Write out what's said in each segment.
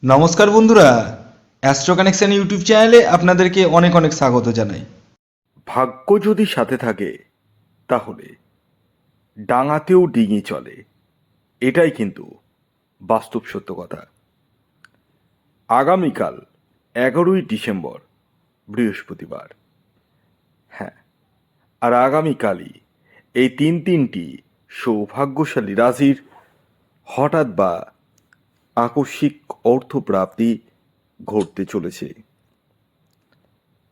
নমস্কার বন্ধুরা, astro connection YouTube চ্যানেলে আপনাদেরকে অনেক অনেক স্বাগত জানাই। ভাগ্য যদি সাথে থাকে তাহলে ডাঙাতেও ডিঙি চলে, এটাই কিন্তু বাস্তব সত্য কথা। আগামীকাল 11ই ডিসেম্বর, বৃহস্পতিবার। হ্যাঁ, আর আগামীকালই এই তিনটি সৌভাগ্যশালী রাশির হঠাৎ বা আকস্মিক অর্থপ্রাপ্তি ঘটতে চলেছে।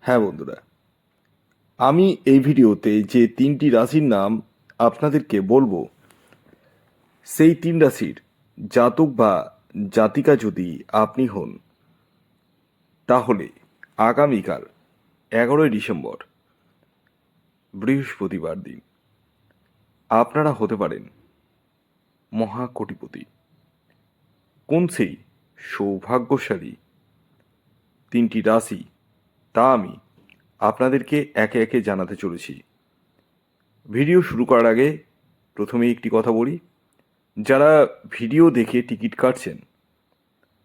হ্যাঁ বন্ধুরা, আমি এই ভিডিওতে যে তিনটি রাশির নাম আপনাদেরকে বলবো, সেই তিন রাশির জাতক বা জাতিকা যদি আপনি হন, তাহলে আগামীকাল 11ই ডিসেম্বর, বৃহস্পতিবার দিন আপনারা হতে পারেন মহাকোটিপতি। কোন সেই সৌভাগ্যশালী তিনটি রাশি, তা আমি আপনাদেরকে একে একে জানাতে চলেছি। ভিডিও শুরু করার আগে প্রথমেই একটি কথা বলি, যারা ভিডিও দেখে টিকিট কাটছেন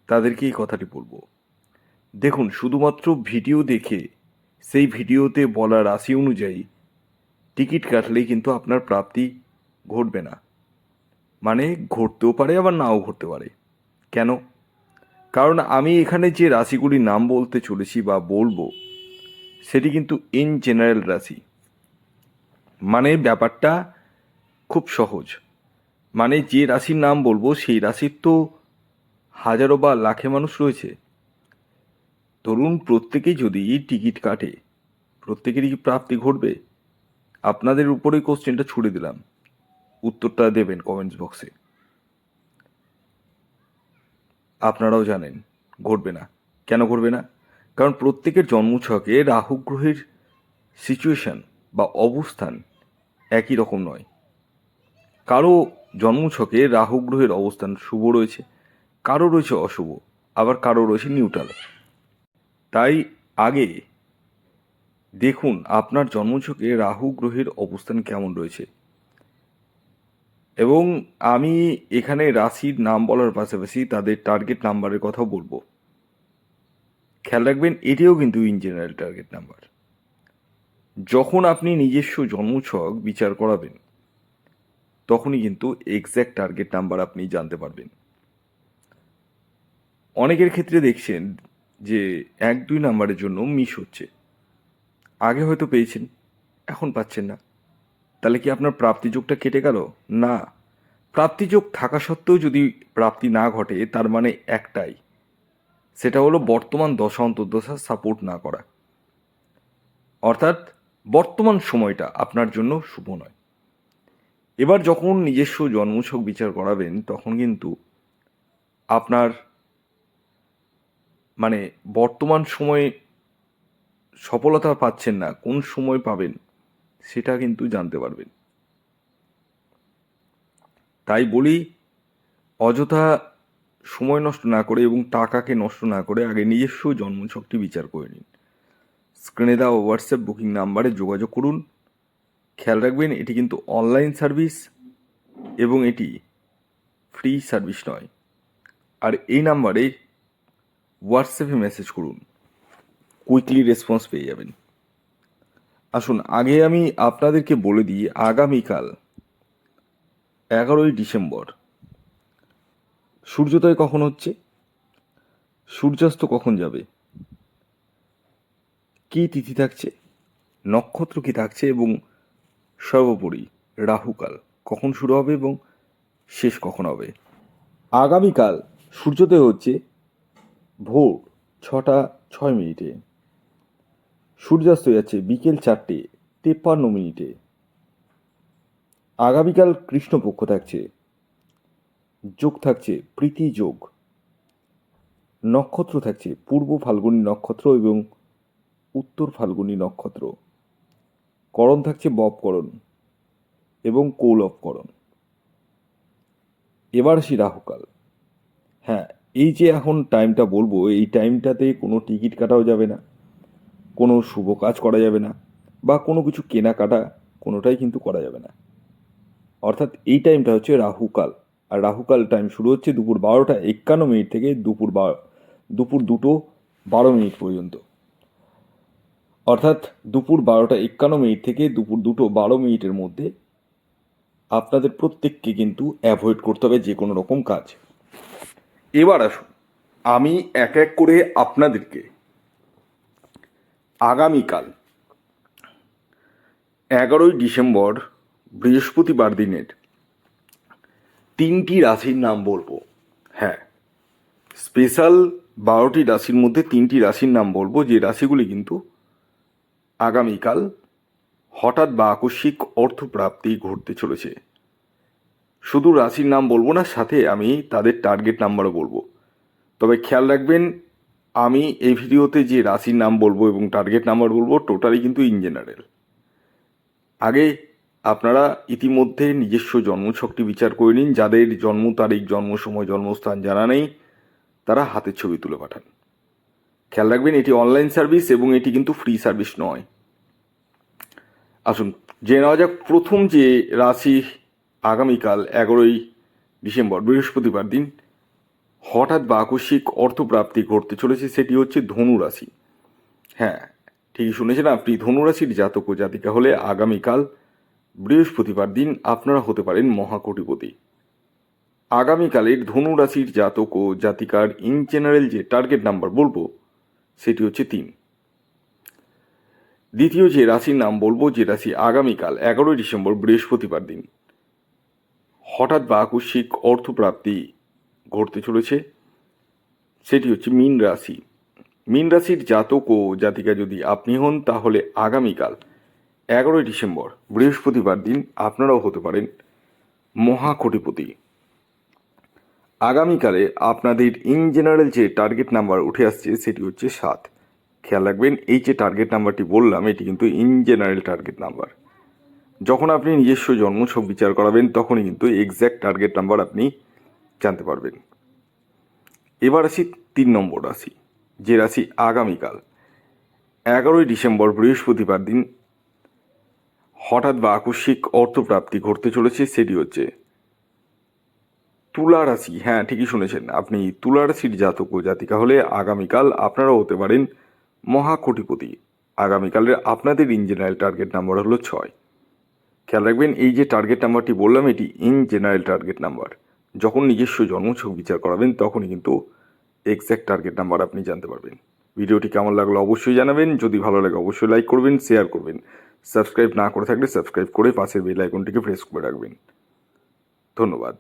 তাদেরকে এই কথাটি বলবো, দেখুন, শুধুমাত্র ভিডিও দেখে সেই ভিডিওতে বলা রাশি অনুযায়ী টিকিট কাটলেই কিন্তু আপনার প্রাপ্তি ঘটবে না। মানে ঘটতেও পারে, আবার নাও ঘটতে পারে। কেন? কারণ আমি এখানে যে রাশিগুলির নাম বলতে চলেছি বা বলবো, সেটি কিন্তু ইন জেনারেল রাশি। মানে ব্যাপারটা খুব সহজ। মানে যে রাশির নাম বলবো সেই রাশির তো হাজারো বা লাখে মানুষ রয়েছে। ধরুন, প্রত্যেকেই যদি টিকিট কাটে, প্রত্যেকেরই কি প্রাপ্তি ঘটবে? আপনাদের উপরেই কোশ্চেনটা ছুড়ে দিলাম, উত্তরটা দেবেন কমেন্টস বক্সে। আপনারাও জানেন ঘটবে না। কেন ঘটবে না? কারণ প্রত্যেকের জন্মছকে রাহু গ্রহের সিচুয়েশন বা অবস্থান একই রকম নয়। কারো জন্মছকে রাহু গ্রহের অবস্থান শুভ রয়েছে, কারো রয়েছে অশুভ, আবার কারো রয়েছে নিউট্রাল। তাই আগে দেখুন আপনার জন্মছকে রাহু গ্রহের অবস্থান কেমন রয়েছে। এবং আমি এখানে রাশির নাম বলার পাশাপাশি তাদের টার্গেট নাম্বারের কথাও বলবো। খেয়াল রাখবেন, এটিও কিন্তু ইন জেনারেল টার্গেট নাম্বার। যখন আপনি নিজস্ব জন্মছক বিচার করাবেন, তখনই কিন্তু এক্স্যাক্ট টার্গেট নাম্বার আপনি জানতে পারবেন। অনেকের ক্ষেত্রে দেখছেন যে 1-2 নাম্বারের জন্য মিস হচ্ছে। আগে হয়তো পেয়েছেন, এখন পাচ্ছেন না। তাহলে কি আপনার প্রাপ্তিযোগটা কেটে গেল? না। প্রাপ্তিযোগ থাকা সত্ত্বেও যদি প্রাপ্তি না ঘটে, তার মানে একটাই, সেটা হলো বর্তমান দশা অন্তর্দশা সাপোর্ট না করা। অর্থাৎ বর্তমান সময়টা আপনার জন্য শুভ নয়। এবার যখন নিজস্ব জন্মছক বিচার করাবেন, তখন কিন্তু আপনার মানে বর্তমান সময়ে সফলতা পাচ্ছেন না, কোন সময় পাবেন সেটা কিন্তু জানতে পারবেন। তাই বলি, অযথা সময় নষ্ট না করে এবং টাকাকে নষ্ট না করে আগে নিজস্ব জন্মছকটি বিচার করে নিন। স্ক্রিনে দেওয়া হোয়াটসঅ্যাপ বুকিং নাম্বারে যোগাযোগ করুন। খেয়াল রাখবেন, এটি কিন্তু অনলাইন সার্ভিস এবং এটি ফ্রি সার্ভিস নয়। আর এই নাম্বারে হোয়াটসঅ্যাপে মেসেজ করুন, কুইকলি রেসপন্স পেয়ে যাবেন। আসুন, আগে আমি আপনাদেরকে বলে দিই, আগামীকাল 11ই ডিসেম্বর সূর্যোদয় কখন হচ্ছে, সূর্যাস্ত কখন যাবে, কী তিথি থাকছে, নক্ষত্র কী থাকছে, এবং সর্বোপরি রাহুকাল কখন শুরু হবে এবং শেষ কখন হবে। আগামীকাল সূর্যোদয় হচ্ছে ভোর 6টা 6 মিনিটে, সূর্যাস্ত যাচ্ছে বিকেল 4টে 53 মিনিটে। আগামীকাল কৃষ্ণপক্ষ থাকছে, যোগ থাকছে প্রীতি যোগ, নক্ষত্র থাকছে পূর্ব ফাল্গুনী নক্ষত্র এবং উত্তর ফাল্গুনী নক্ষত্র, করণ থাকছে ববকরণ এবং কৌলবকরণ। এবার আসি রাহুকাল। হ্যাঁ, এই যে এখন টাইমটা বলবো, এই টাইমটাতে কোনো টিকিট কাটাও যাবে না, কোনো শুভ কাজ করা যাবে না, বা কোনো কিছু কেনাকাটা কোনোটাই কিন্তু করা যাবে না। অর্থাৎ এই টাইমটা হচ্ছে রাহুকাল। আর রাহুকাল টাইম শুরু হচ্ছে দুপুর 12টা 51 মিনিট থেকে দুপুর দুপুর 2:12 পর্যন্ত, অর্থাৎ দুপুর 12:51 থেকে দুপুর 2:12 মধ্যে আপনাদের প্রত্যেককে কিন্তু অ্যাভয়েড করতে হবে যে কোনো রকম কাজ। এবার আসুন আমি এক এক করে আপনাদেরকে আগামীকাল 11ই ডিসেম্বর বৃহস্পতিবার দিনের 3টি রাশির নাম বলবো। হ্যাঁ, স্পেশাল 12টি রাশির মধ্যে 3টি রাশির নাম বলবো, যে রাশিগুলি কিন্তু আগামীকাল হঠাৎ বা আকস্মিক অর্থপ্রাপ্তি ঘটতে চলেছে। শুধু রাশির নাম বলবো না, সাথে আমি তাদের টার্গেট নাম্বারও বলবো। তবে খেয়াল রাখবেন, আমি এই ভিডিওতে যে রাশির নাম বলবো এবং টার্গেট নাম্বার বলবো টোটালি কিন্তু ইন জেনারেল। আগে আপনারা ইতিমধ্যে নিজস্ব জন্মছকটি বিচার করে নিন। যাদের জন্ম তারিখ, জন্ম সময়, জন্মস্থান জানা নেই তারা হাতের ছবি তুলে পাঠান। খেয়াল রাখবেন, এটি অনলাইন সার্ভিস এবং এটি কিন্তু ফ্রি সার্ভিস নয়। আসুন জেনে নেওয়া যাক প্রথম যে রাশি আগামীকাল 11ই ডিসেম্বর বৃহস্পতিবার দিন হঠাৎ বা আকস্মিক অর্থপ্রাপ্তি ঘটতে চলেছে, সেটি হচ্ছে ধনু রাশি। হ্যাঁ, ঠিকই শুনেছেন আপনি, ধনু রাশির জাতক ও জাতিকা হলে আগামীকাল বৃহস্পতিবার দিন আপনারা হতে পারেন মহাকোটিপতি। আগামীকালের ধনু রাশির জাতক ও জাতিকার ইন জেনারেল যে টার্গেট নাম্বার বলবো সেটি হচ্ছে 3। দ্বিতীয় যে রাশির নাম বলবো, যে রাশি আগামীকাল 11ই ডিসেম্বর বৃহস্পতিবার দিন হঠাৎ বা আকস্মিক অর্থপ্রাপ্তি ঘটতে চলেছে, সেটি হচ্ছে মীন রাশি। মীন রাশির জাতক ও জাতিকা যদি আপনি হন তাহলে আগামীকাল 11ই ডিসেম্বর বৃহস্পতিবার দিন আপনারাও হতে পারেন মহাকোটিপতি। আগামীকালে আপনাদের ইন জেনারেল যে টার্গেট নাম্বার উঠে আসছে সেটি হচ্ছে 7। খেয়াল রাখবেন, এই যে টার্গেট নাম্বারটি বললাম এটি কিন্তু ইন জেনারেল টার্গেট নাম্বার। যখন আপনি নিজস্ব জন্মছক বিচার করাবেন তখনই কিন্তু এক্স্যাক্ট টার্গেট নাম্বার আপনি জানতে পারবেন। এবার আসি 3 নম্বর রাশি, যে রাশি আগামীকাল 11ই ডিসেম্বর বৃহস্পতিবার দিন হঠাৎ বা আকস্মিক অর্থপ্রাপ্তি ঘটতে চলেছে, সেটি হচ্ছে তুলা রাশি। হ্যাঁ, ঠিকই শুনেছেন আপনি, তুলা রাশির জাতক ও জাতিকা হলে আগামীকাল আপনারাও হতে পারেন মহাকোটিপতি। আগামীকালের আপনাদের ইন জেনারেল টার্গেট নাম্বার হলো 6। খেয়াল রাখবেন, এই যে টার্গেট নাম্বারটি বললাম এটি ইন জেনারেল টার্গেট নাম্বার। যখন নিজস্ব জন্মছক বিচার করাবেন তখনই কিন্তু এক্স্যাক্ট টার্গেট নাম্বার আপনি জানতে পারবেন। ভিডিওটি কেমন লাগলো অবশ্যই জানাবেন। যদি ভালো লাগে অবশ্যই লাইক করবেন, শেয়ার করবেন। সাবস্ক্রাইব না করে থাকলে সাবস্ক্রাইব করে পাশের বেল আইকনটিকে প্রেস করে রাখবেন। ধন্যবাদ।